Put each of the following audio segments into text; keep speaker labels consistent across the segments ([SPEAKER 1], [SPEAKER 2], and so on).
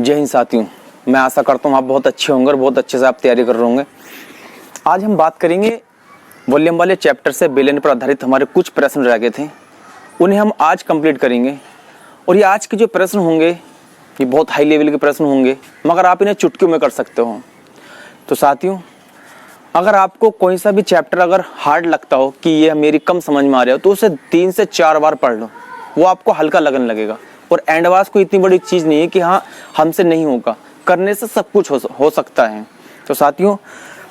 [SPEAKER 1] जय हिंद साथियों, मैं आशा करता हूँ आप बहुत अच्छे होंगे और बहुत अच्छे से आप तैयारी कर रहे होंगे। आज हम बात करेंगे वॉल्यूम वाले चैप्टर से बेलन पर आधारित हमारे कुछ प्रश्न रह गए थे, उन्हें हम आज कंप्लीट करेंगे। और ये आज के जो प्रश्न होंगे ये बहुत हाई लेवल के प्रश्न होंगे, मगर आप इन्हें चुटकियों में कर सकते हो। तो साथियों, अगर आपको कोई सा भी चैप्टर अगर हार्ड लगता हो कि ये मेरी कम समझ में आ रहा हो, तो उसे 3 से 4 बार पढ़ लो, वो आपको हल्का लगने लगेगा। और एंडवास को इतनी बड़ी चीज़ नहीं है कि हाँ हमसे नहीं होगा, करने से सब कुछ हो सकता है। तो साथियों,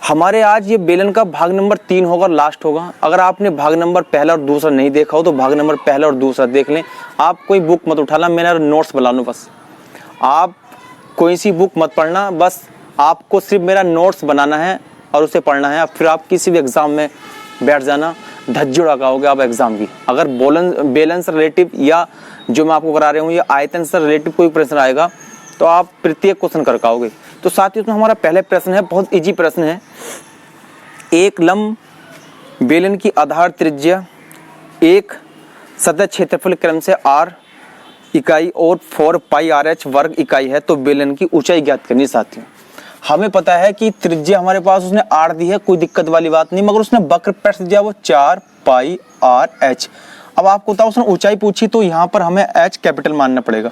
[SPEAKER 1] हमारे आज ये बेलन का भाग नंबर 3 होगा, लास्ट होगा। अगर आपने भाग नंबर पहला और दूसरा नहीं देखा हो तो भाग नंबर पहला और दूसरा देख लें। आप कोई बुक मत उठाना, मेरा नोट्स बना लो बस। आप कोई सी बुक मत पढ़ना, बस आपको सिर्फ मेरा नोट्स बनाना है और उसे पढ़ना है। फिर आप किसी भी एग्ज़ाम में बैठ जाना, धज्जी उड़ाओगे आप एग्ज़ाम की। अगर बेलन से रिलेटिव या जो मैं आपको करा रहा हूँ ये आयतन से रिलेटिव कोई प्रश्न आएगा तो आप प्रत्येक क्वेश्चन कर पाओगे। तो साथ ही उसमें हमारा पहले प्रश्न है, बहुत इजी प्रश्न है। एक लंब बेलन की आधार त्रिज्या एक सतह क्षेत्रफल क्रम से r इकाई और 4 पाई RH वर्ग इकाई है, तो बेलन की ऊंचाई ज्ञात करनी। साथियों, हमें पता है कि त्रिज्या हमारे पास उसने r दी है, कोई दिक्कत वाली बात नहीं, मगर उसने वक्र पृष्ठ दिया वो 4 पाई RH। अब आपको बताओ उसने ऊंचाई पूछी तो यहाँ पर हमें h कैपिटल मानना पड़ेगा।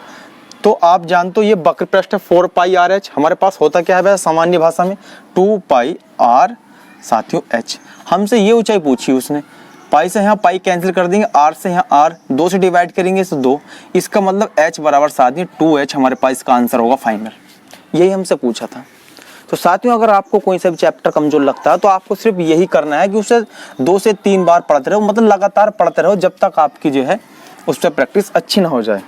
[SPEAKER 1] तो आप जानते हो ये वक्र पृष्ठ है 4 पाई RH, हमारे पास होता क्या है सामान्य भाषा में 2 पाई r साथियों h। हमसे ये ऊंचाई पूछी उसने, पाई से यहाँ पाई कैंसिल कर देंगे, r से यहाँ r 2 से डिवाइड करेंगे तो 2, इसका मतलब h बराबर साथियों 2h हमारे पास इसका आंसर होगा फाइनल। यही हमसे पूछा था। तो साथियों, अगर आपको कोई सा भी चैप्टर कमजोर लगता है तो आपको सिर्फ यही करना है कि उसे 2 से 3 बार पढ़ते रहो, मतलब लगातार पढ़ते रहो जब तक आपकी जो है उस पर प्रैक्टिस अच्छी ना हो जाए।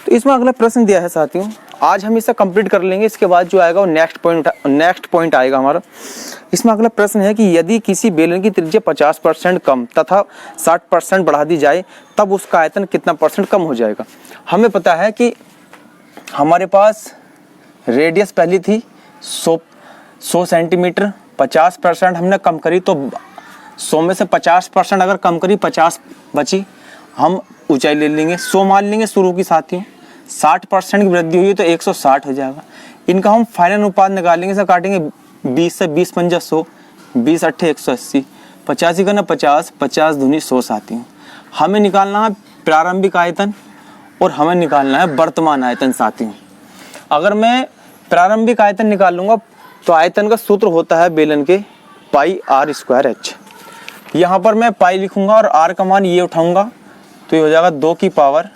[SPEAKER 1] तो इसमें अगला प्रश्न दिया है साथियों, आज हम इसे कंप्लीट कर लेंगे। इसके बाद जो आएगा वो नेक्स्ट पॉइंट आएगा हमारा। इसमें अगला प्रश्न है कि यदि किसी बेलन की त्रिज्या 50% कम तथा 60% बढ़ा दी जाए तब उसका आयतन कितना % कम हो जाएगा। हमें पता है कि हमारे पास रेडियस पहली थी 100 सेंटीमीटर, 50% हमने कम करी तो 100 में से 50% अगर कम करी 50 बची, हम ऊंचाई ले लेंगे 100 मान लेंगे शुरू की। साथियों 60% की वृद्धि हुई है तो 160 हो जाएगा। इनका हम फाइनल अनुपात निकालेंगे, सर काटेंगे 20 से 20 पंजा 100, 20 अट्ठे 180, 85 का ना 50, 50 दूनी 100। साथियों, हमें निकालना है प्रारंभिक आयतन और हमें निकालना है वर्तमान आयतन। साथियों, अगर मैं प्रारंभिक आयतन निकालूंगा तो आयतन का सूत्र होता है बेलन के पाई r² h। यहाँ पर मैं पाई लिखूंगा और r का मान ये उठाऊंगा तो ये हो जाएगा 2 की पावर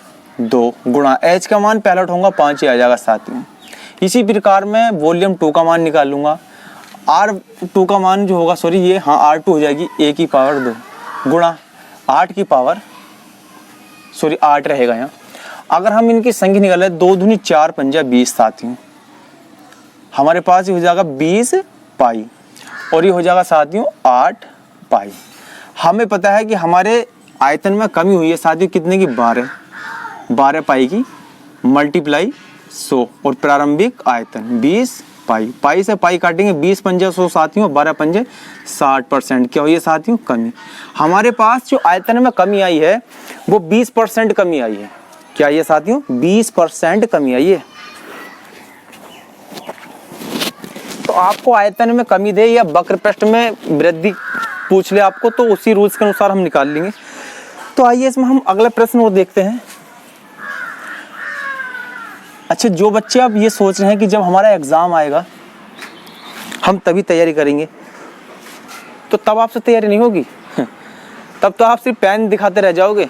[SPEAKER 1] 2 गुणा h का मान पहला उठाऊंगा 5 ही आ जाएगा। साथियों, इसी प्रकार मैं वॉल्यूम 2 का मान निकालूंगा, r2 का मान जो होगा ये R2 हो जाएगी a की पावर 2 गुणा 8 की पावर 8 रहेगा यहाँ। अगर हम इनकी संख्या निकाले 2 दूनी 4 पंजा 20। साथियों, हमारे पास ये हो जाएगा 20 पाई और ये हो जाएगा साथियों 8 पाई। हमें पता है कि हमारे आयतन में कमी हुई है साथियों कितने की 12 पाई की मल्टीप्लाई 100 और प्रारंभिक आयतन 20 पाई। पाई से पाई काटेंगे 20 पंजे 100 साथियों, 12 पंजे 60%। क्या हुई है साथियों? कमी। हमारे पास जो आयतन में कमी आई है वो 20% कमी आई है। क्या ये साथियों? 20% कमी आई है। तो आपको आयतन में कमी दे या वक्र पृष्ठ में वृद्धि पूछ ले आपको तो उसी रूल्स के अनुसार हम निकाल लेंगे। तो आइए इसमें हम अगला प्रश्न और देखते हैं। अच्छा, जो बच्चे अब ये सोच रहे हैं कि जब हमारा एग्जाम आएगा हम तभी तैयारी करेंगे, तो तब आपसे तैयारी नहीं होगी तब तो आप सिर्फ पेन दिखाते रह जाओगे।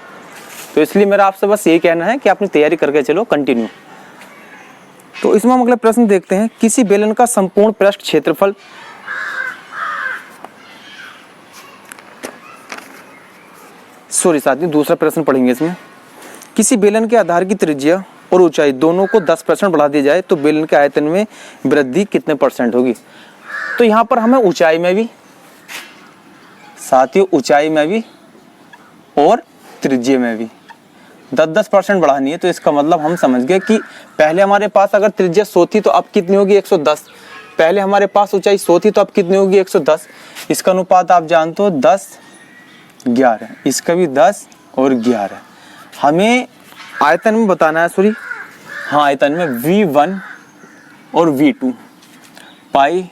[SPEAKER 1] तो इसलिए मेरा आपसे बस यही कहना है कि अपनी तैयारी करके चलो कंटिन्यू। तो इसमें हम अगला प्रश्न देखते हैं। किसी बेलन का संपूर्ण पृष्ठ क्षेत्रफल साथियों दूसरा प्रश्न पढ़ेंगे इसमें। किसी बेलन के आधार की त्रिज्या और ऊंचाई दोनों को 10% बढ़ा दिया जाए तो बेलन के आयतन में वृद्धि कितने % होगी। तो यहाँ पर हमें ऊंचाई में भी साथियों, ऊंचाई में भी और त्रिज्या में भी 10% बढ़ानी है। तो इसका मतलब हम समझ गए कि पहले हमारे पास अगर त्रिज्या 100 थी तो अब कितनी होगी 110। पहले हमारे पास ऊंचाई 100 थी तो अब कितनी होगी 110। इसका अनुपात आप जानते हो 10-11, इसका भी 10 और 11। हमें आयतन में बताना है, आयतन में V1 और V2 पाई।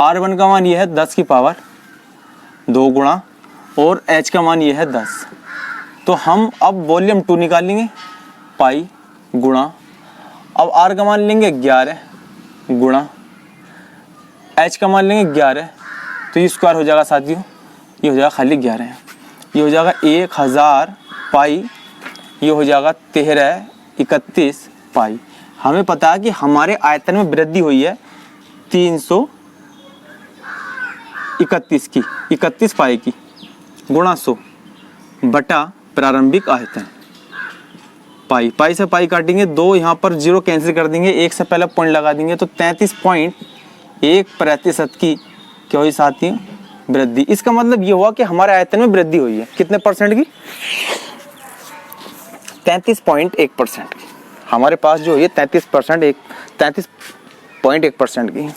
[SPEAKER 1] R1 का मान ये है 10 की पावर 2 गुणा और H का मान ये है 10। तो हम अब वॉल्यूम 2 निकालेंगे पाई गुणा, अब R का मान लेंगे 11 गुणा H का मान लेंगे 11, तो ये स्क्वायर हो जाएगा साथियों, ये हो जाएगा खाली 11, ये हो जाएगा 1000 पाई, ये हो जाएगा 1331 पाई। हमें पता है कि हमारे आयतन में वृद्धि हुई है 331 की, 31 पाई की गुणा 100 बटा प्रारंभिक आयतन पाई। पाई से पाई काटेंगे, 2 यहाँ पर 0 कैंसिल कर देंगे, 1 से पहले पॉइंट लगा देंगे, तो 33.1% की क्या हुई साथियों वृद्धि। इसका मतलब ये हुआ कि हमारे आयतन में वृद्धि हुई है कितने परसेंट की, 33.1% की। हमारे पास जो है 33.1% की।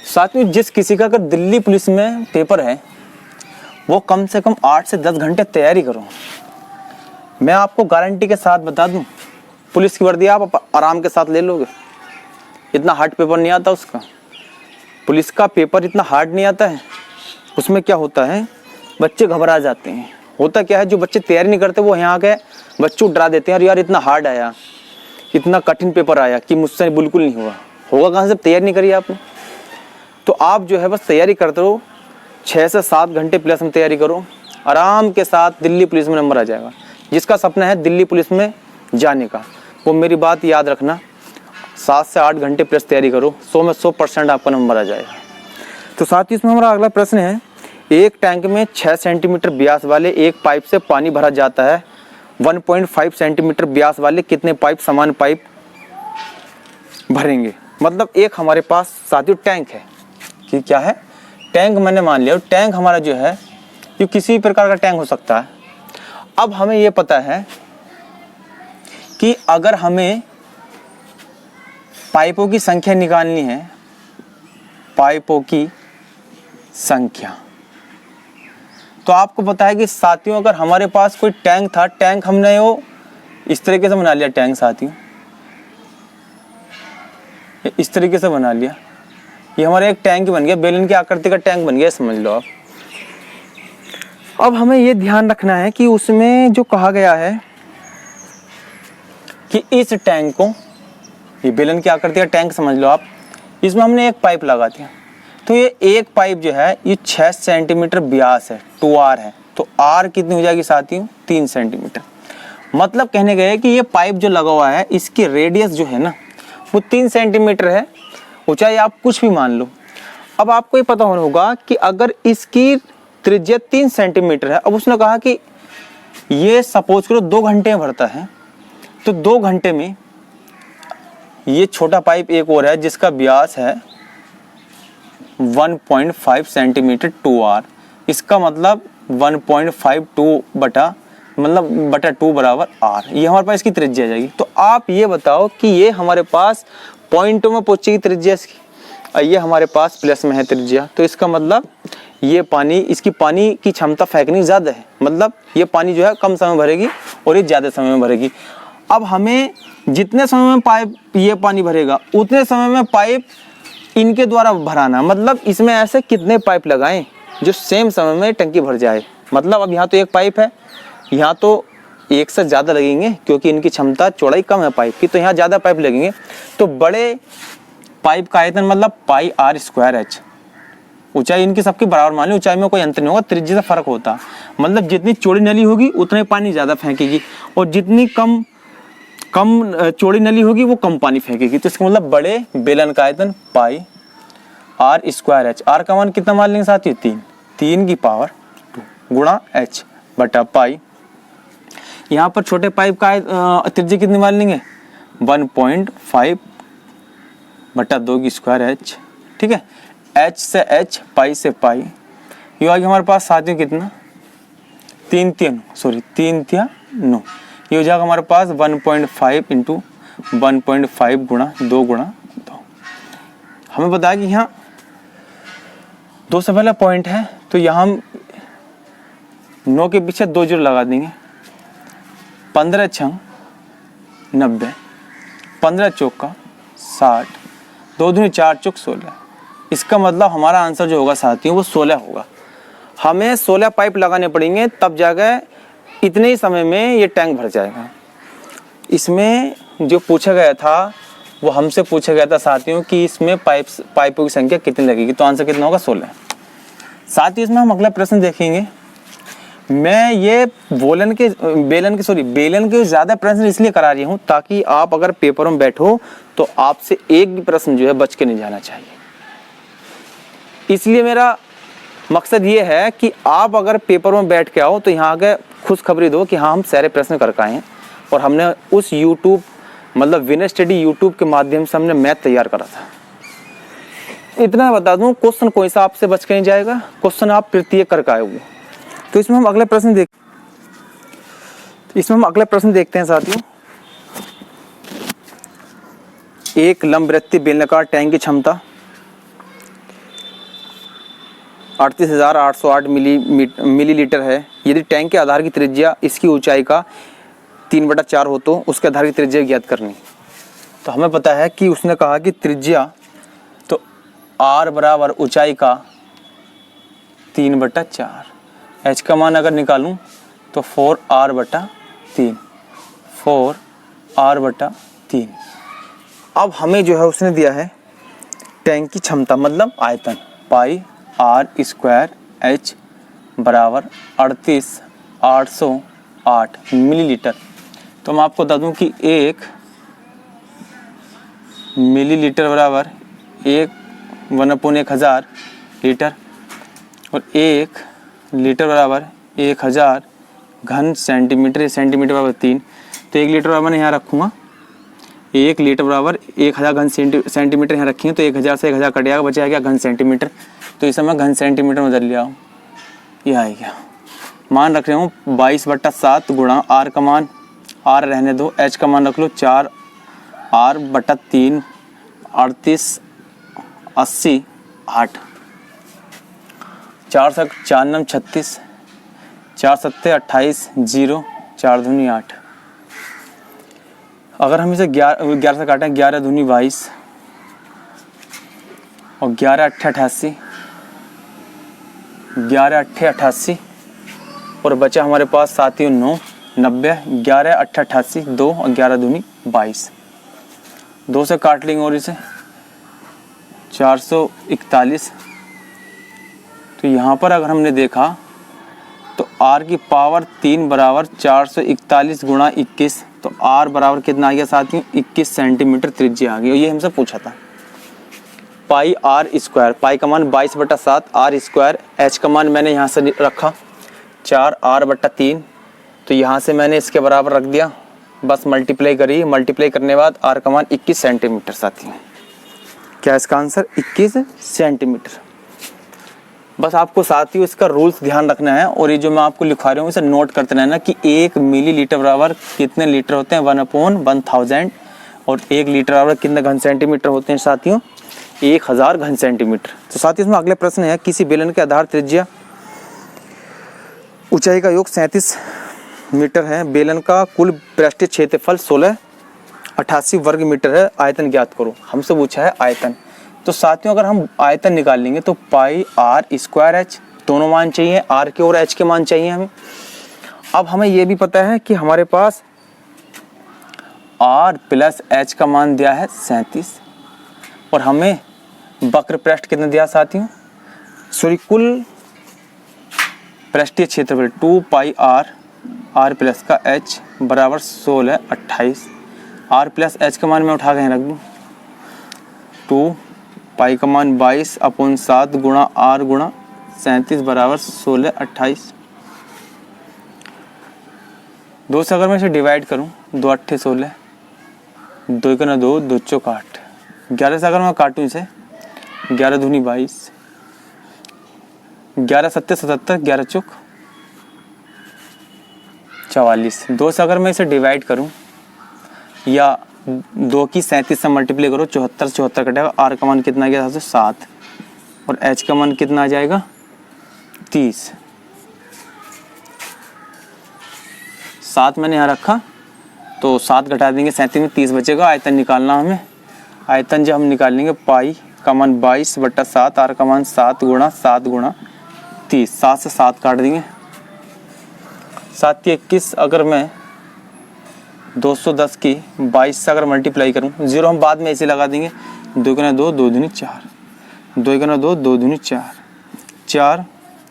[SPEAKER 1] साथियों जिस किसी का अगर दिल्ली पुलिस में पेपर है वो कम से कम 8 से 10 घंटे तैयारी करो। मैं आपको गारंटी के साथ बता दूं, पुलिस की वर्दी आप आराम के साथ ले लोगे, इतना हार्ड पेपर नहीं आता उसका। पुलिस का पेपर इतना हार्ड नहीं आता है। उसमें क्या होता है, बच्चे घबरा जाते हैं। होता क्या है, जो बच्चे तैयारी नहीं करते वो यहाँ के बच्चों डरा देते हैं, और यार इतना हार्ड आया, इतना कठिन पेपर आया कि मुझसे बिल्कुल नहीं होगा। होगा कहाँ से, तैयारी नहीं करी आपने। तो आप जो है बस तैयारी करते रहो, 6 से 7 घंटे प्लस में तैयारी करो, आराम के साथ दिल्ली पुलिस में नंबर आ जाएगा। जिसका सपना है दिल्ली पुलिस में जाने का, वो मेरी बात याद रखना, 7 से 8 घंटे प्लस तैयारी करो, 100 में 100% आपका नंबर आ जाएगा। तो साथ ही इसमें हमारा अगला प्रश्न है, एक टैंक में 6 सेंटीमीटर व्यास वाले एक पाइप से पानी भरा जाता है, 1.5 सेंटीमीटर व्यास वाले कितने पाइप समान पाइप भरेंगे। मतलब एक हमारे पास साथियों टैंक है, कि क्या है, टैंक मैंने मान लिया। टैंक हमारा जो है ये किसी प्रकार का टैंक हो सकता है। अब हमें ये पता है कि अगर हमें पाइपों की संख्या निकालनी है, पाइपों की संख्या, तो आपको पता है कि साथियों अगर हमारे पास कोई टैंक था, टैंक हमने वो इस तरीके से बना लिया, टैंक साथियों इस तरीके से बना लिया, ये हमारा एक टैंक बन गया, बेलन की आकृति का टैंक बन गया, समझ लो आप। अब हमें ये ध्यान रखना है कि उसमें जो कहा गया है कि इस टैंक को, ये बेलन की आकृति का टैंक समझ लो आप, इसमें हमने एक पाइप लगा दिया, तो ये एक पाइप जो है ये 6 सेंटीमीटर व्यास है, 2R है, तो R कितनी हो जाएगी साथियों, 3 सेंटीमीटर। मतलब कहने गए कि ये पाइप जो लगा हुआ है इसकी रेडियस जो है ना वो 3 सेंटीमीटर है, ऊंचाई आप कुछ भी मान लो। अब आपको ये पता होना होगा कि अगर इसकी त्रिज्या 3 सेंटीमीटर है, अब उसने कहा कि ये सपोज करो 2 घंटे में भरता है, तो 2 घंटे में ये छोटा पाइप एक और है जिसका व्यास है 1.5 सेंटीमीटर 2R, इसका मतलब 1.52 बटा 2 बराबर R, ये हमारे पास इसकी त्रिज्या आ जाएगी। तो आप ये बताओ कि ये हमारे पास पॉइंटों में पहुंचेगी त्रिज्या इसकी, और ये हमारे पास प्लस में है त्रिज्या, तो इसका मतलब ये पानी, इसकी पानी की क्षमता फेंकनी ज़्यादा है, मतलब ये पानी जो है कम समय में भरेगी और ये ज़्यादा समय में भरेगी। अब हमें जितने समय में पाइप ये पानी भरेगा उतने समय में पाइप इनके द्वारा भराना, मतलब इसमें ऐसे कितने पाइप लगाएं जो सेम समय में टंकी भर जाए। मतलब अब यहाँ तो एक पाइप है, यहाँ तो एक से ज़्यादा लगेंगे क्योंकि इनकी क्षमता चौड़ाई कम है पाइप की, तो यहाँ ज़्यादा पाइप लगेंगे। तो बड़े पाइप का आयतन मतलब पाई R²H, ऊंचाई इनकी सबकी बराबर मान ली, ऊंचाई में कोई अंतर नहीं होगा, त्रिज्या से फर्क होता, मतलब जितनी चौड़ी नली होगी उतने पानी ज़्यादा फेंकेगी, और जितनी कम चौड़ी नली होगी वो कम पानी फेंकेगी। तो इसका मतलब बड़े बेलन का आयतन पाई R²H, R का मान कितना मान लेंगे साथियों, 3 की पावर 2 गुणा H बटा पाई। यहाँ पर छोटे पाइप का त्रिज्या कितनी मान लेंगे, 1.5 बटा 2 की स्क्वायर H, ठीक है। H से H, पाई से पाई, ये आ गया हमारे पास साथियों कितना, 3 तिया 9, ये हो जाएगा हमारे पास 1.5 इंटू 1.5 गुणा 2 गुणा 2। हमें बताया कि यहाँ 2 से पहला पॉइंट है, तो यहाँ हम 9 के पीछे 2 जीरो लगा देंगे, 15 छंग 90, 15 चौका 60, 2 दूनी 4 चौक 16। इसका मतलब हमारा आंसर जो होगा साथियों वो 16 होगा। हमें 16 पाइप लगाने पड़ेंगे, तब जाकर इतने ही समय में ये टैंक भर जाएगा। इसमें जो पूछा गया था वो हमसे पूछा गया था साथियों कि इसमें पाइपों की संख्या कितनी लगेगी, तो आंसर कितना होगा 16। साथ ही इसमें हम अगला प्रश्न देखेंगे। मैं ये बेलन के ज़्यादा प्रश्न इसलिए करा रही हूँ ताकि आप अगर पेपरों में बैठो तो आपसे एक भी प्रश्न जो है बच के नहीं जाना चाहिए। इसलिए मेरा मकसद ये है कि आप अगर पेपरों में बैठ के आओ तो यहाँ आगे खुशखबरी दो कि हाँ हम सारे प्रश्न करके आए हैं और हमने उस यूट्यूब मतलब विनर स्टडी यूट्यूब के माध्यम से हमने मैथ तैयार करा था। इतना बता दूं, क्वेश्चन कोई सा आपसे बच के नहीं जाएगा, क्वेश्चन आप प्रत्येक करके आए। तो इसमें हम अगला प्रश्न देखते हैं साथियों। एक लंबवृत्तीय बेलनाकार टैंक की क्षमता 38,808 मिलीलीटर है। यदि टैंक के आधार की त्रिज्या इसकी ऊंचाई का 3/4 हो तो उसके आधार की त्रिज्या ज्ञात करनी। तो हमें पता है कि उसने कहा कि त्रिज्या तो r बराबर ऊंचाई का 3/4। h का मान अगर निकालूं तो 4r/3। अब हमें जो है उसने दिया है टैंक की क्षमता मतलब आयतन पाई r² h बराबर 38,808 मिलीलीटर। तो मैं आपको बता दूं कि 1 मिलीलीटर बराबर 1/1000 लीटर और 1 लीटर बराबर 1000 घन सेंटीमीटर। सेंटीमीटर बराबर 3। तो 1 लीटर बराबर मैं यहाँ रखूँगा 1 लीटर बराबर 1000 घन सेंटीमीटर यहाँ रखेंगे तो 1000 से 1000 कट जाएगा, बचा क्या घन सेंटीमीटर। तो इसे मैं घन सेंटीमीटर में बदल लिया हूँ। यह है क्या मान रख रहा हूँ 22/7 गुणा r का मान r रहने दो, h का मान रख लो 4r/3 38 80 8 4 7 4 9 36 4 7 28 0 4 दूनी 8। अगर हम इसे 11 से काटें 11 दूनी 22 और 11 8 88 11 8 88 और बचा हमारे पास साथियों 9 90 11 8 88 2 और 11 दूनी 22। 2 से काट लेंगे और इसे 441। तो यहाँ पर अगर हमने देखा तो r की पावर 3 बराबर 441 गुणा 21। तो r बराबर कितना आ गया साथियों 21 सेंटीमीटर त्रिज्या आ गई। और ये हमसे पूछा था पाई r²। पाई का मान 22/7 r²। h का मान मैंने यहाँ से रखा 4r/3। तो यहाँ से मैंने इसके बराबर रख दिया, बस मल्टीप्लाई करी। मल्टीप्लाई करने बाद r का मान 21 सेंटीमीटर साथियों। क्या इसका आंसर 21 सेंटीमीटर। बस आपको साथियों इसका रूल्स ध्यान रखना है और ये जो मैं आपको लिखा रहा हूँ इसे नोट करते रहना कि 1 मिलीलीटर बराबर कितने लीटर होते हैं 1/1000 और 1 लीटर बराबर कितने घन सेंटीमीटर होते हैं साथियों 1000 घन सेंटीमीटर। तो साथियों इसमें अगले प्रश्न है किसी बेलन के आधार त्रिज्या ऊंचाई का योग 37 मीटर है। बेलन का कुल पृष्ठीय क्षेत्रफल 1688 वर्ग मीटर है। आयतन ज्ञात करो। हमसे पूछा है आयतन। तो साथियों अगर हम आयतन निकाल लेंगे तो पाई r²h दोनों मान चाहिए, r के और h के मान चाहिए हमें। अब हमें ये भी पता है कि हमारे पास r + h का मान दिया है 37 और हमें वक्र पृष्ठ कितना दिया साथियों कुल पृष्ठीय क्षेत्रफल 2 पाई r + का h बराबर 1628। r + h का मान मैं उठा के रख दूँ 2 पाई का मान 22/7 गुणा r गुणा 37 बराबर 1628। 2 से अगर मैं इसे डिवाइड करूं 2 8 16 2 1 2 2 चौक 8। 11 से अगर मैं काटूं इसे 11 दूनी 22 11 7 77 11 चौक 44। 2 से अगर मैं इसे डिवाइड करूं या 2 की 37 से मल्टीप्लाई करो 74 कटेगा। r का मान कितना आ गया 7 और h का मान कितना आ जाएगा 30। 7 मैंने यहाँ रखा तो 7 घटा देंगे 37 में 30 बचेगा। आयतन निकालना हमें। आयतन जब हम निकालेंगे पाई का मान 22/7, आर का मान 7 गुणा 7 गुणा 30, 7 से 7 काट देंगे, 7 की 21। अगर मैं 210 की 22 से अगर मल्टीप्लाई करूँ, जीरो हम बाद में ऐसे लगा देंगे, 2 गुना 2, 2 दूनी 4, 2 गुना 2, 2 दूनी 4, 4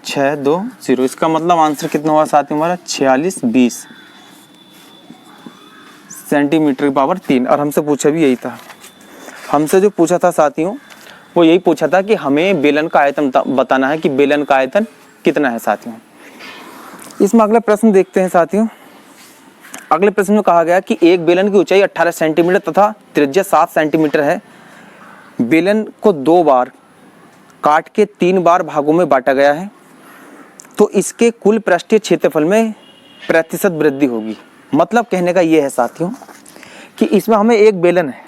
[SPEAKER 1] 6 2 0। इसका मतलब आंसर कितना हुआ साथियों हमारा 4620 सेंटीमीटर की पावर 3। और हमसे पूछा भी यही था, हमसे जो पूछा था साथियों वो यही पूछा था कि हमें बेलन का आयतन बताना है कि बेलन का आयतन कितना है साथियों। इसमें अगला प्रश्न देखते हैं साथियों। अगले प्रश्न में कहा गया कि एक बेलन की ऊंचाई 18 सेंटीमीटर तथा त्रिज्या 7 सेंटीमीटर है। बेलन को 2 बार काट के 3 बार भागों में बांटा गया है, तो इसके कुल पृष्ठीय क्षेत्रफल में प्रतिशत वृद्धि होगी। मतलब कहने का ये है साथियों कि इसमें हमें एक बेलन है,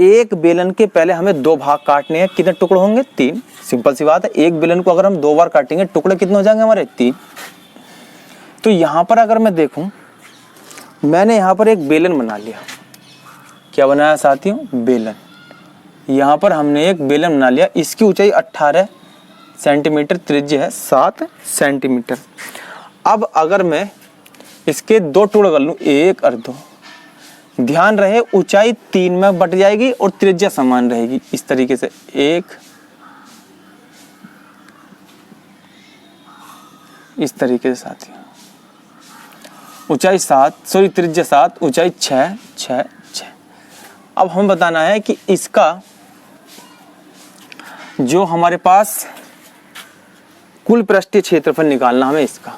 [SPEAKER 1] एक बेलन के पहले हमें 2 भाग काटने हैं। कितने टुकड़े होंगे? 3। सिंपल सी बात है, एक बेलन को अगर हम 2 बार काटेंगे टुकड़े कितने हो जाएंगे हमारे? 3। तो यहाँ पर अगर मैं देखूं, मैंने यहाँ पर एक बेलन बना लिया। क्या बनाया साथियों? बेलन। यहाँ पर हमने एक बेलन बना लिया, इसकी ऊंचाई 18 सेंटीमीटर, त्रिज्या है 7 सेंटीमीटर। अब अगर मैं इसके 2 टुकड़े कर लूँ, 1 और 2, ध्यान रहे ऊंचाई 3 में बट जाएगी और त्रिज्या समान रहेगी। इस तरीके से 1, इस तरीके से साथियों ऊंचाई 7, सॉरी त्रिज्या 7, ऊंचाई 6 6 6। अब हमें बताना है कि इसका जो हमारे पास कुल पृष्ठीय क्षेत्रफल निकालना हमें इसका।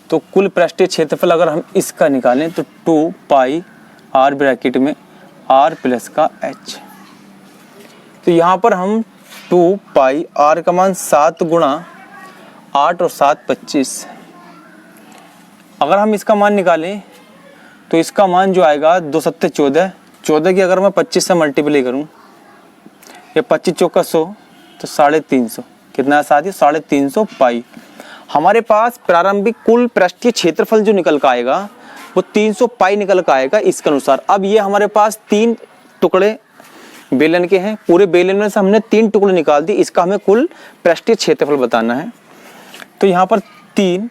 [SPEAKER 1] तो कुल पृष्ठीय क्षेत्रफल अगर हम इसका निकालें तो 2 पाई r ब्रैकेट में r प्लस का h। तो यहाँ पर हम 2 पाई r का मान 7 गुणा 8 और 7 25। अगर हम इसका मान निकालें तो इसका मान जो आएगा 2 7 14, 14 की अगर मैं 25 से मल्टीप्लाई करूँ, या 25 चौका 100 तो 350। कितना है साथियों? 350 पाई। हमारे पास प्रारंभिक कुल पृष्ठीय क्षेत्रफल जो निकल कर आएगा वो 300 पाई निकल कर आएगा इसके अनुसार। अब ये हमारे पास 3 टुकड़े बेलन के हैं, पूरे बेलन में से हमने 3 टुकड़े निकाल दिए, इसका हमें कुल पृष्ठीय क्षेत्रफल बताना है। तो यहाँ पर 3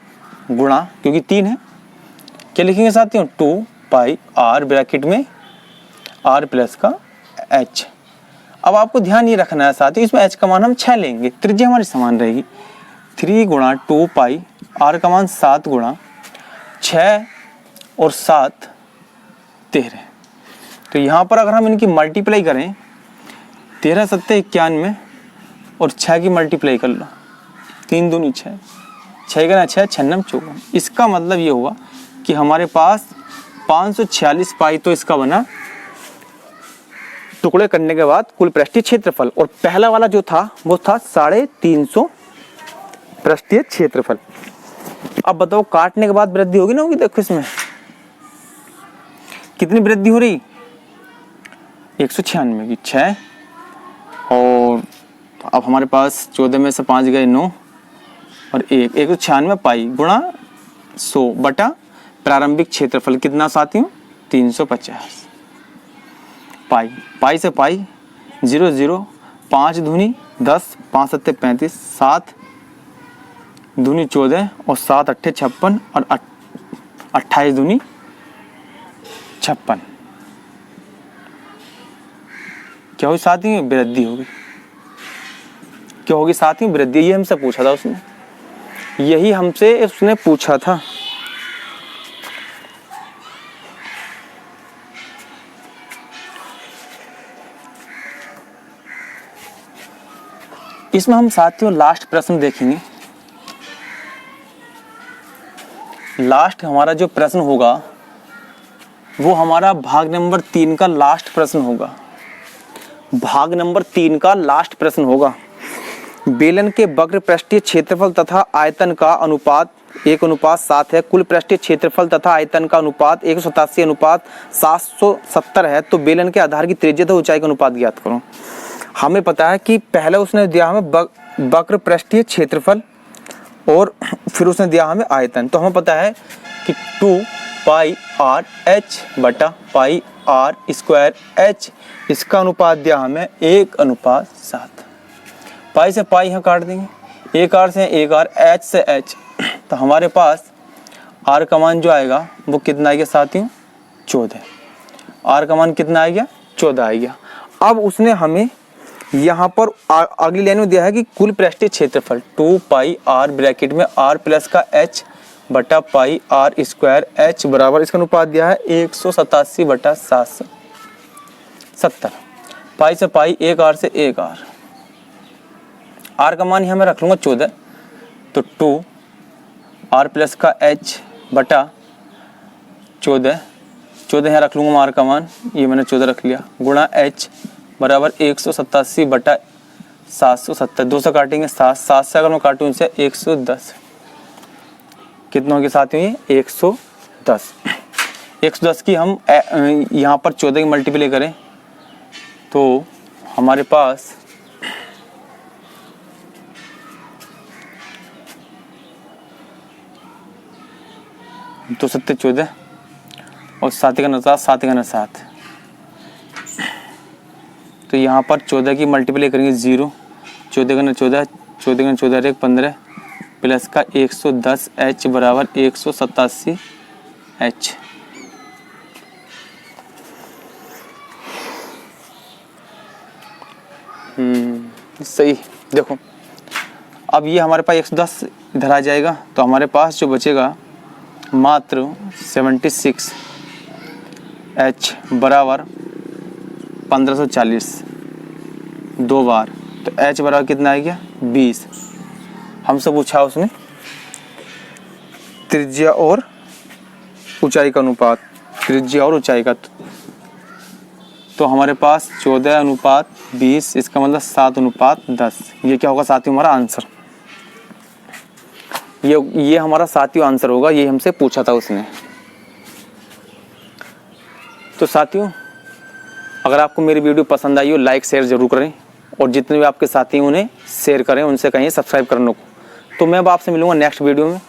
[SPEAKER 1] गुणा, क्योंकि 3 है, क्या लिखेंगे साथियों? 2 पाई r ब्रैकेट में r प्लस का h। अब आपको ध्यान ये रखना है साथियों, इसमें h का मान हम 6 लेंगे, त्रिज्या हमारी समान रहेगी। 3 गुणा 2 पाई r का मान 7 गुणा 6 और 7 13। तो यहाँ पर अगर हम इनकी मल्टीप्लाई करें, 13 7 91 और 6 की मल्टीप्लाई कर लो, 3 दूनी 6, 6 गुना 6 56 54। इसका मतलब ये हुआ कि हमारे पास 546 पाई तो इसका बना टुकड़े करने के बाद कुल पृष्ठीय क्षेत्रफल। और पहला वाला जो था वो था 350 पृष्ठीय क्षेत्रफल। अब बताओ काटने के बाद वृद्धि होगी ना होगी? देखो इसमें कितनी वृद्धि हो रही? 196 की 6, और अब हमारे पास 14 में से 5 गए 9 और 1, 196 पाई गुणा 100 बटा प्रारंभिक क्षेत्रफल कितना साथियों? 350 पाई। पाई से पाई 0 0, 5 दूनी 10, 5 7 35, 7 दूनी 14 और 7 8 56 और 28 दूनी 56। क्या हुई साथियों? वृद्धि होगी। क्या होगी साथियों? वृद्धि। ये हमसे पूछा था उसने, यही हमसे उसने पूछा था। इसमें हम साथियों लास्ट प्रश्न देखेंगे। लास्ट हमारा जो प्रश्न होगा वो हमारा भाग नंबर 3 का लास्ट प्रश्न होगा। भाग नंबर 3 का लास्ट प्रश्न होगा। बेलन के वक्र पृष्ठीय क्षेत्रफल तथा आयतन का अनुपात 1:7 है। कुल पृष्ठीय क्षेत्रफल तथा आयतन का अनुपात 187:770 है। तो बेलन के आधार की त्रिज्या तथा ऊंचाई का अनुपात ज्ञात करो। हमें पता है कि पहले उसने दिया हमें वक्र पृष्ठीय क्षेत्रफल और फिर उसने दिया हमें आयतन। तो हमें पता है कि 2 पाई आर एच बटा पाई आर स्क्वायर एच, इसका अनुपात दिया हमें 1:7। पाई से पाई यहाँ काट देंगे, एक आर से एक आर, एच से एच, तो हमारे पास आर का मान जो आएगा वो कितना आ गया साथियों, 14। आर का मान कितना आ गया, 14 आ गया। अब उसने हमें यहाँ पर अगली लाइन में दिया है कि कुल पृष्ठीय क्षेत्रफल 2 पाई आर ब्रैकेट में आर प्लस का एच बटा पाई आर स्क्वायर एच बराबर, इसका अनुपात दिया है 187 बटा 770। पाई से पाई, एक आर से एक आर, आर का मान यहाँ मैं रख लूँगा 14, तो 2 आर प्लस का एच बटा 14 यहाँ रख लूँगा आर का मान, ये मैंने 14 रख लिया, गुणा एच बराबर 187 बटा 770। 2 से काटेंगे 7, 7 से अगर मैं काटूँ इसे 110, कितना होगी साथियों ये 110। 110 की हम यहाँ पर 14 की मल्टीप्लाई करें तो हमारे पास 2 7 14 और 7 का 7, 7 का 7, तो यहाँ पर 14 की मल्टीप्लाई करेंगे 0, 14 का 14, 14 का 14 एक 15 प्लस का 110 एच बराबर 187 एच। सही, देखो अब ये हमारे पास 110 इधर आ जाएगा, तो हमारे पास जो बचेगा मात्र 76 एच बराबर 1540 2 बार, तो एच बराबर कितना आ गया 20। हमसे पूछा उसने त्रिज्या और ऊंचाई का अनुपात, त्रिज्या और ऊंचाई का, तो हमारे पास 14:20, इसका मतलब 7:10। ये क्या होगा साथियों हमारा आंसर, ये हमारा साथियों आंसर होगा, ये हमसे पूछा था उसने। तो साथियों अगर आपको मेरी वीडियो पसंद आई हो लाइक शेयर जरूर करें, और जितने भी आपके साथी हैं उन्हें शेयर करें, उनसे कहिए सब्सक्राइब करने को। तो मैं अब आपसे मिलूंगा नेक्स्ट वीडियो में।